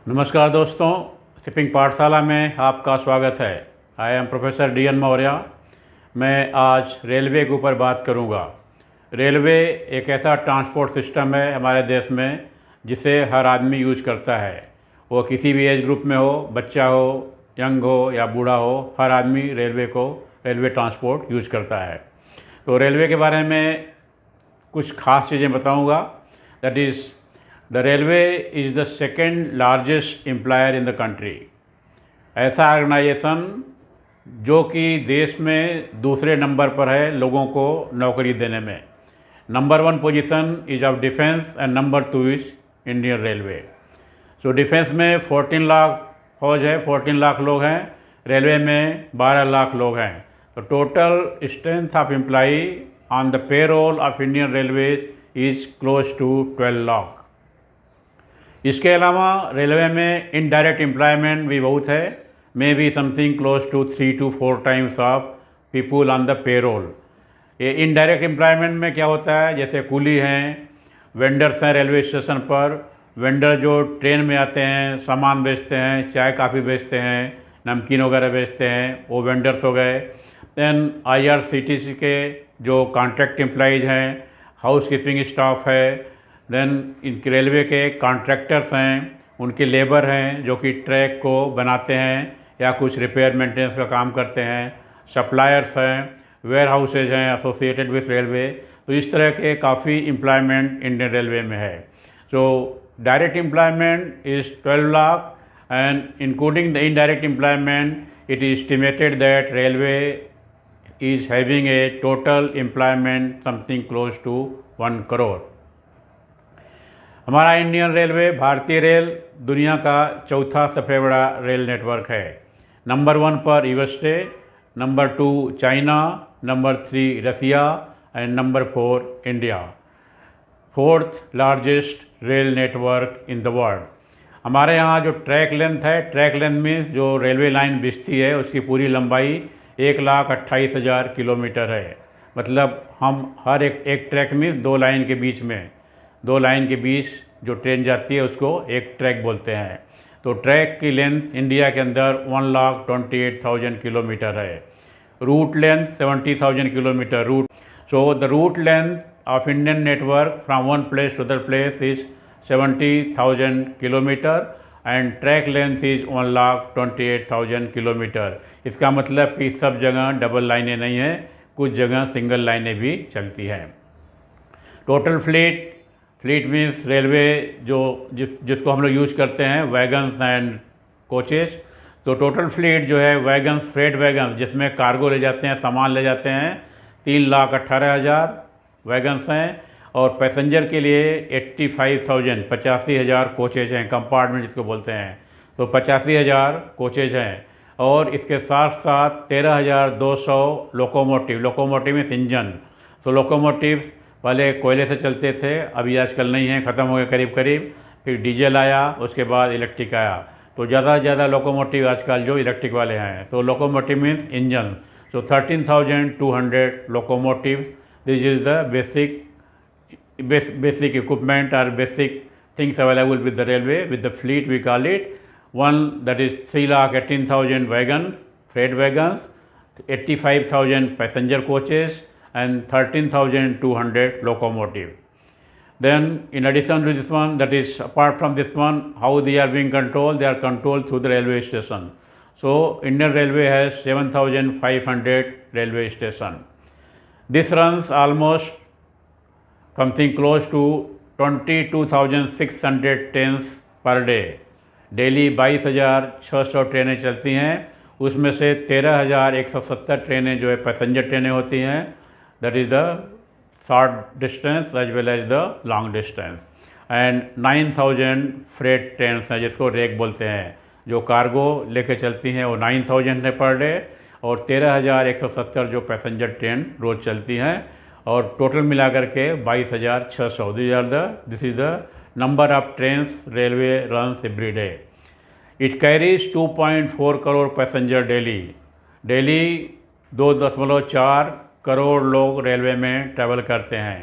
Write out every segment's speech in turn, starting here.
नमस्कार दोस्तों, शिपिंग पाठशाला में आपका स्वागत है। I am professor Maurya. मैं आज रेलवे के ऊपर बात करूंगा। रेलवे एक ऐसा ट्रांसपोर्ट सिस्टम है हमारे देश में जिसे हर आदमी यूज करता है। वो किसी भी एज ग्रुप में हो, बच्चा हो, यंग हो या बूढ़ा हो, हर आदमी रेलवे ट्रांसपोर्ट यूज करता है। तो रेलवे के बारे में कुछ खास चीज़ें बताऊँगा। That is the railway is the second largest employer in the country. ऐसा ऑर्गेनाइजेशन जो कि देश में दूसरे नंबर पर है लोगों को नौकरी देने में। Number 1 position is of defence and number 2 is Indian railway. So defence में 14 लाख फौज है, 14 लाख लोग हैं। रेलवे में 12 लाख लोग हैं। तो total strength of employee on the payroll of Indian railways is close to 12 lakh. इसके अलावा रेलवे में इनडायरेक्ट एम्प्लॉयमेंट भी बहुत है, may be something close to 3 to 4 times of people on the payroll. ये इनडायरेक्ट एम्प्लॉयमेंट में क्या होता है, जैसे कूली हैं, वेंडर्स हैं रेलवे स्टेशन पर। वेंडर जो ट्रेन में आते हैं, सामान बेचते हैं, चाय काफ़ी बेचते हैं, नमकीन वगैरह बेचते हैं, वो वेंडर्स हो गए। दैन IRCTC के जो कॉन्ट्रैक्ट एम्प्लॉयज़ हैं, हाउस कीपिंग स्टाफ है। देन इनके रेलवे के कॉन्ट्रैक्टर्स हैं, उनके लेबर हैं जो कि ट्रैक को बनाते हैं या कुछ रिपेयर मेंटेनेंस का काम करते हैं। सप्लायर्स हैं, वेयर हाउसेज हैं एसोसिएटेड विथ रेलवे। तो इस तरह के काफ़ी एम्प्लॉयमेंट इंडियन रेलवे में है। So direct employment is 12 lakh and including the indirect employment it is estimated that railway is having a total employment something close to 1 crore. हमारा इंडियन रेलवे, भारतीय रेल, दुनिया का चौथा सबसे बड़ा रेल नेटवर्क है। नंबर 1 पर USA, number 2 China, number 3 Russia and number 4 India. 4th largest rail network in the world. हमारे यहाँ जो ट्रैक लेंथ है, ट्रैक लेंथ में जो रेलवे लाइन बिछती है उसकी पूरी लंबाई 1,28,000 किलोमीटर है। मतलब हम हर एक ट्रैक में दो लाइन के बीच जो ट्रेन जाती है उसको एक ट्रैक बोलते हैं। तो ट्रैक की लेंथ इंडिया के अंदर 1,28,000 किलोमीटर है। Route length 70,000 kilometre route. So the route length of Indian network from one place to other place is 70,000 kilometre and track length is 1,28,000 kilometre. इसका मतलब कि सब जगह डबल लाइनें नहीं हैं, कुछ जगह सिंगल लाइनें भी चलती हैं। टोटल फ्लीट मीन्स रेलवे जिसको हम लोग यूज करते हैं, वैगन्स एंड कोचेस। तो टोटल फ्लीट जो है वैगन्स, फ्रेट वैगन्स जिसमें कार्गो ले जाते हैं, सामान ले जाते हैं, 3,18,000 वैगन्स हैं। और पैसेंजर के लिए 85,000 कोचेज हैं, कंपार्टमेंट जिसको बोलते हैं। तो 85,000 कोचेज हैं। और इसके साथ साथ 13,200 लोकोमोटिव मीन्स इंजन। तो लोकोमोटिव पहले कोयले से चलते थे, अभी आजकल नहीं है, ख़त्म हो गए करीब। फिर डीजल आया, उसके बाद इलेक्ट्रिक आया। तो ज़्यादा से ज़्यादा लोकोमोटिव आजकल जो इलेक्ट्रिक वाले हैं। तो locomotive means engine. So 13,200 locomotive. This is the basic equipment or basic things available with the railway. With the fleet we call it one, that is 3,18,000 freight wagons, 85,000 passenger coaches and 13,200 locomotive. Then in addition to this one, that is apart from this one, how they are being controlled? They are controlled through the railway station. So Indian Railway has 7,500 railway station. This runs almost something close to 22,600 trains per day. Daily 22,600 ट्रेनें चलती हैं। उसमें से 13,170 ट्रेनें जो है passenger ट्रेनें होती हैं। That is the short distance as well as the long distance. And 9,000 freight trains हैं जिसको रेक बोलते हैं, जो कार्गो लेके चलती हैं, वो 9,000 है पर डे। और 13,170 जो पैसेंजर ट्रेन रोज़ चलती हैं। और टोटल मिलाकर के 22,600। This is the number of trains railway runs every day. It carries 2.4 crore passenger daily 2.4 crore लोग रेलवे में ट्रैवल करते हैं।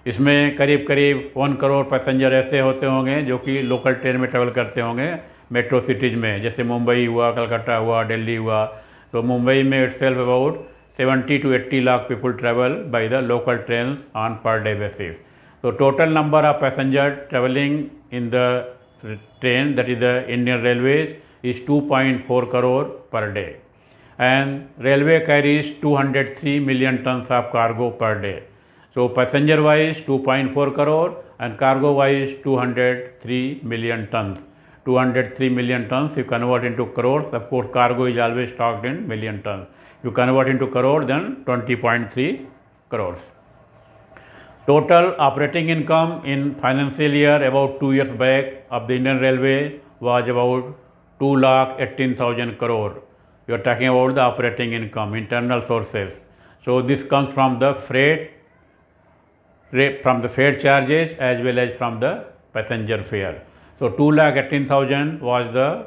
इसमें करीब करीब 1 करोड़ पैसेंजर ऐसे होते होंगे जो कि लोकल ट्रेन में ट्रैवल करते होंगे मेट्रो सिटीज़ में, जैसे मुंबई हुआ, कलकत्ता हुआ, दिल्ली हुआ। तो मुंबई में itself about 70 to 80 lakh people travel by the local trains on per day basis. So total number of passengers traveling in the train, that is the Indian Railways, is 2.4 crore per day, and railway carries 203 million tons of cargo per day. So passenger wise 2.4 crore and cargo wise 203 million tons. 203 million tons, you convert into crores, of course cargo is always stocked in million tons. You convert into crore, then 20.3 crores. Total operating income in financial year about 2 years back of the Indian Railway was about 2,18,000 crore. We are talking about the operating income, internal sources. So this comes from the freight charges as well as from the passenger fare. So 2,18,000 was the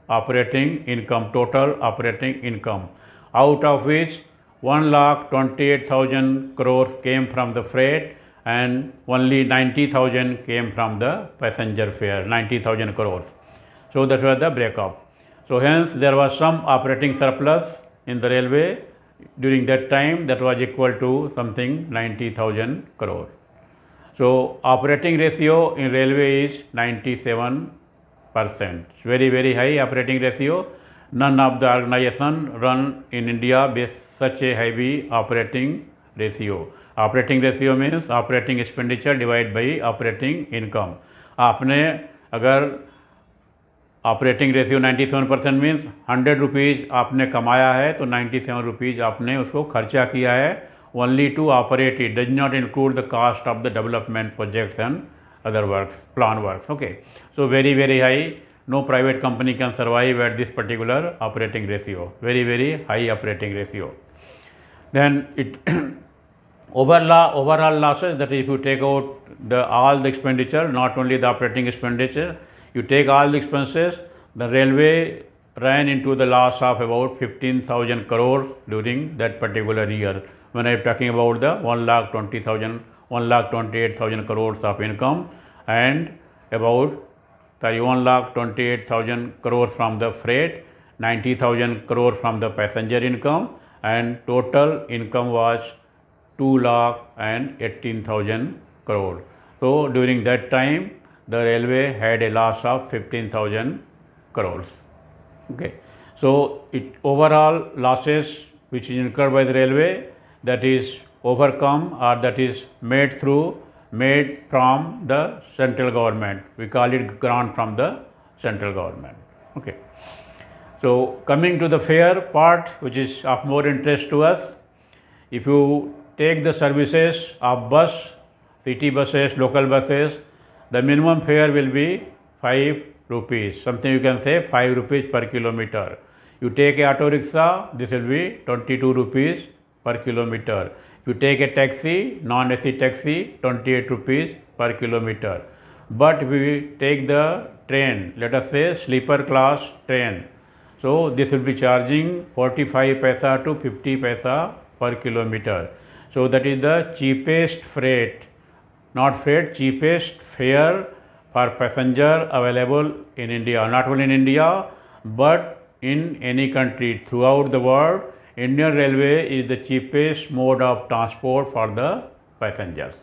operating income, total operating income, out of which 1,28,000 crores came from the freight and only 90,000 came from the passenger fare, 90,000 crores. So that was the breakup. So hence there was some operating surplus in the railway during that time, that was equal to something 90,000 crore. So operating ratio in railway is 97%. Very, very high operating ratio. None of the organization run in India with such a heavy operating ratio. Operating ratio means operating expenditure divided by operating income. आपने अगर operating ratio 97% means 100 rupees आपने कमाया है तो 97 rupees आपने उसको खर्चा किया है, only to operate it, does not include the cost of the development projects and other works, plan works. Okay, so very, very high. No private company can survive at this particular operating ratio. Very, very high operating ratio. Then it overall losses, that is if you take out all the expenditure, not only the operating expenditure, you take all the expenses, the railway ran into the loss of about 15,000 crores during that particular year. When I am talking about the 1,28,000 crores of income and about 1,28,000 crores from the freight, 90,000 crores from the passenger income, and total income was 2,18,000 crore. So during that time the railway had a loss of 15,000 crores. Okay, so it overall losses which is incurred by the railway, that is overcome or that is made from the central government. We call it grant from the central government. Okay. So coming to the fare part, which is of more interest to us, if you take the services of bus, city buses, local buses, the minimum fare will be 5 rupees, something you can say 5 rupees per kilometer. You take a auto rickshaw, this will be 22 rupees per kilometer. If you take a taxi, non-AC taxi, 28 rupees per kilometer. But if we take the train, let us say sleeper class train, so this will be charging 45 paisa to 50 paisa per kilometer. So that is the cheapest freight, not freight, cheapest fare for passenger available in India. Not only in India, but in any country throughout the world. Indian Railway is the cheapest mode of transport for the passengers.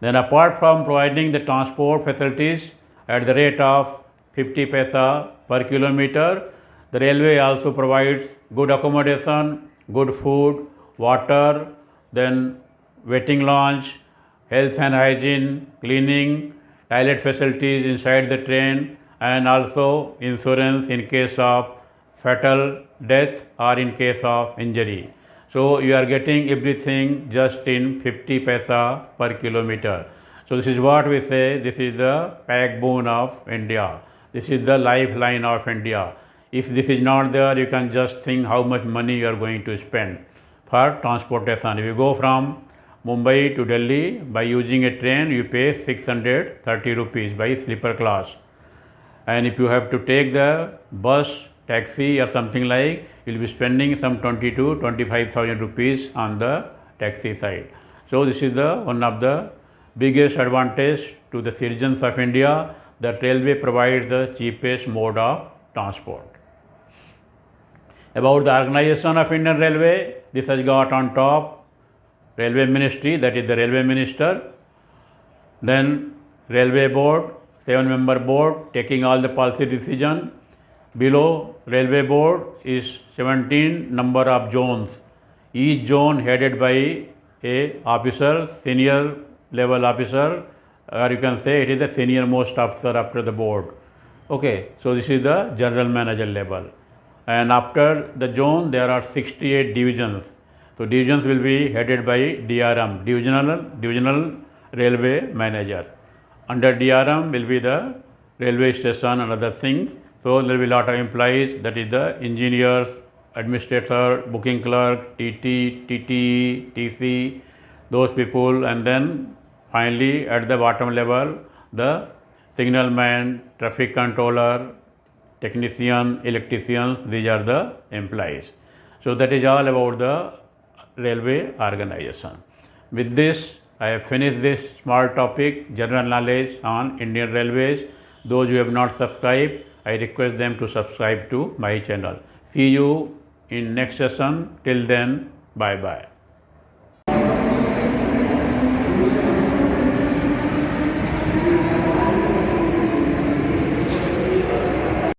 Then apart from providing the transport facilities at the rate of 50 paisa per kilometer, the railway also provides good accommodation, good food, water, then waiting lounge, health and hygiene, cleaning, toilet facilities inside the train, and also insurance in case of fatal death or in case of injury. So you are getting everything just in 50 paisa per kilometer. So this is what we say, this is the backbone of India. This is the lifeline of India. If this is not there, you can just think how much money you are going to spend for transportation. If you go from Mumbai to Delhi by using a train, you pay 630 rupees by sleeper class. And if you have to take the bus, taxi or something like, you will be spending some 22,000 to 25,000 rupees on the taxi side. So this is the one of the biggest advantage to the citizens of India, that railway provides the cheapest mode of transport. About the organization of Indian Railway, this has got on top Railway Ministry, that is the Railway Minister, then Railway Board, 7-member board taking all the policy decision. Below Railway Board is 17 number of zones, each zone headed by a officer, senior level officer, or you can say it is the senior most officer after the board. Okay, so this is the general manager level, and after the zone there are 68 divisions. So divisions will be headed by DRM, divisional railway manager. Under DRM will be the railway station and other things. So there will be a lot of employees, that is the engineers, administrator, booking clerk, TT, TT, TC, those people, and then finally at the bottom level the signalman, traffic controller, technician, electricians, these are the employees. So that is all about the railway organization. With this, I have finished this small topic, general knowledge on Indian Railways. Those who have not subscribed, I request them to subscribe to my channel. See you in next session. Till then, bye bye.